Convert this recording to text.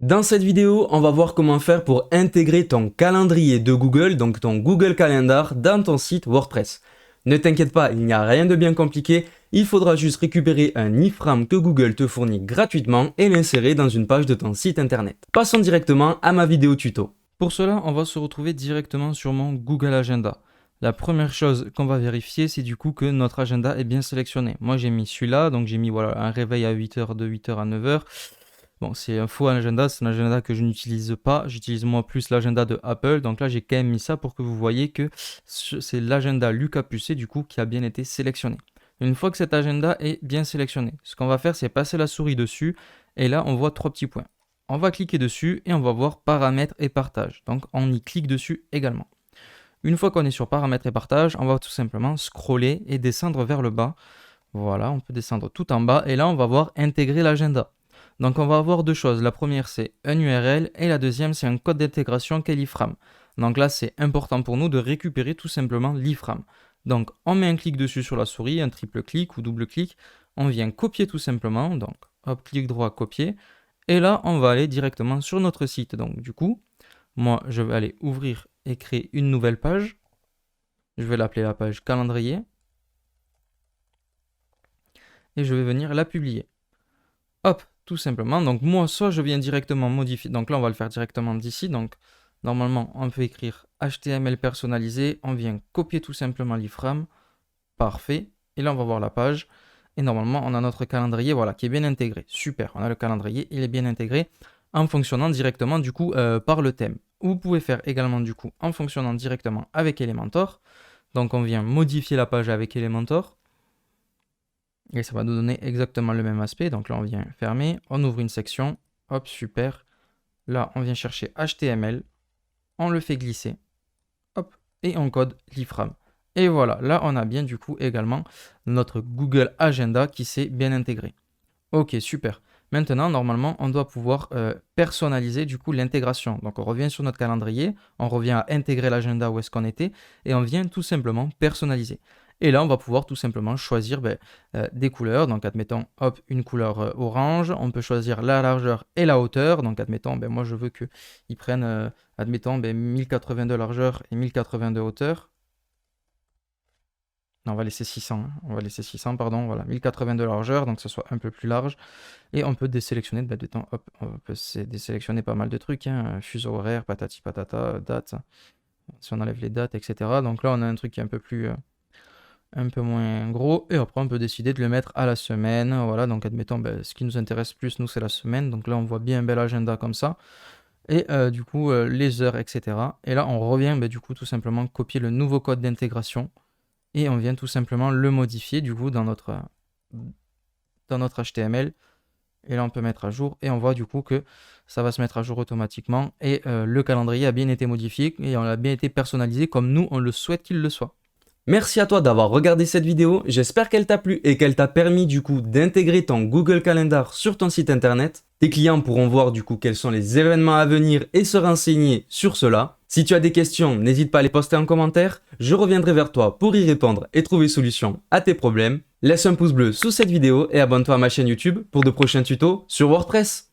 Dans cette vidéo, on va voir comment faire pour intégrer ton calendrier de Google, donc ton Google Calendar, dans ton site WordPress. Ne t'inquiète pas, il n'y a rien de bien compliqué, il faudra juste récupérer un iframe que Google te fournit gratuitement et l'insérer dans une page de ton site internet. Passons directement à ma vidéo tuto. Pour cela, on va se retrouver directement sur mon Google Agenda. La première chose qu'on va vérifier, c'est du coup que notre agenda est bien sélectionné. Moi, j'ai mis celui-là, donc j'ai mis voilà, un réveil à 8h, de 8h à 9h. Bon, c'est un faux agenda, c'est un agenda que je n'utilise pas. J'utilise moi plus l'agenda de Apple. Donc là, j'ai quand même mis ça pour que vous voyez que c'est l'agenda Lucas Pucé du coup qui a bien été sélectionné. Une fois que cet agenda est bien sélectionné, ce qu'on va faire, c'est passer la souris dessus. Et là, on voit trois petits points. On va cliquer dessus et on va voir paramètres et partage. Donc on y clique dessus également. Une fois qu'on est sur paramètres et partage, on va tout simplement scroller et descendre vers le bas. Voilà, on peut descendre tout en bas. Et là, on va voir intégrer l'agenda. Donc on va avoir deux choses. La première, c'est un URL et la deuxième, c'est un code d'intégration qu'est l'iframe. Donc là, c'est important pour nous de récupérer tout simplement l'iframe. Donc on met un clic dessus sur la souris, un triple clic ou double clic. On vient copier tout simplement. Donc hop, clic droit, copier. Et là, on va aller directement sur notre site. Donc du coup, moi, je vais aller ouvrir et créer une nouvelle page. Je vais l'appeler la page calendrier. Et je vais venir la publier. Hop, tout simplement. Donc moi, soit je viens directement modifier. Donc là, on va le faire directement d'ici. Donc normalement, on peut écrire HTML personnalisé. On vient copier tout simplement l'iframe. Parfait. Et là, on va voir la page. Et normalement, on a notre calendrier, voilà, qui est bien intégré. Super, on a le calendrier, il est bien intégré en fonctionnant directement du coup par le thème. Vous pouvez faire également du coup en fonctionnant directement avec Elementor. Donc on vient modifier la page avec Elementor. Et ça va nous donner exactement le même aspect. Donc là, on vient fermer, on ouvre une section. Hop, super. Là, on vient chercher HTML. On le fait glisser. Hop, et on code l'iframe. Et voilà, là, on a bien du coup également notre Google Agenda qui s'est bien intégré. Ok, super. Maintenant, normalement, on doit pouvoir personnaliser du coup l'intégration. Donc, on revient sur notre calendrier, on revient à intégrer l'agenda où est-ce qu'on était, et on vient tout simplement personnaliser. Et là, on va pouvoir tout simplement choisir des couleurs. Donc, admettons, hop, une couleur orange. On peut choisir la largeur et la hauteur. Donc, admettons, moi, je veux qu'ils prennent, admettons, 1080 de largeur et 1080 de hauteur. Non, on va laisser 600. On va laisser 600, pardon. Voilà, 1080 de largeur, donc que ce soit un peu plus large. Et on peut désélectionner, hop, on peut désélectionner pas mal de trucs. Fuseau horaire, patati patata, date. Si on enlève les dates, etc. Donc là, on a un truc qui est un peu plus... un peu moins gros, et après on peut décider de le mettre à la semaine. Voilà, donc admettons, ce qui nous intéresse plus, nous, c'est la semaine. Donc là, on voit bien un bel agenda comme ça. Et du coup, les heures, etc. Et là, on revient, du coup, tout simplement copier le nouveau code d'intégration. Et on vient tout simplement le modifier, du coup, dans notre HTML. Et là, on peut mettre à jour. Et on voit, du coup, que ça va se mettre à jour automatiquement. Et le calendrier a bien été modifié. Et on a bien été personnalisé comme nous, on le souhaite qu'il le soit. Merci à toi d'avoir regardé cette vidéo, j'espère qu'elle t'a plu et qu'elle t'a permis du coup d'intégrer ton Google Calendar sur ton site internet. Tes clients pourront voir du coup quels sont les événements à venir et se renseigner sur cela. Si tu as des questions, n'hésite pas à les poster en commentaire, je reviendrai vers toi pour y répondre et trouver solution à tes problèmes. Laisse un pouce bleu sous cette vidéo et abonne-toi à ma chaîne YouTube pour de prochains tutos sur WordPress.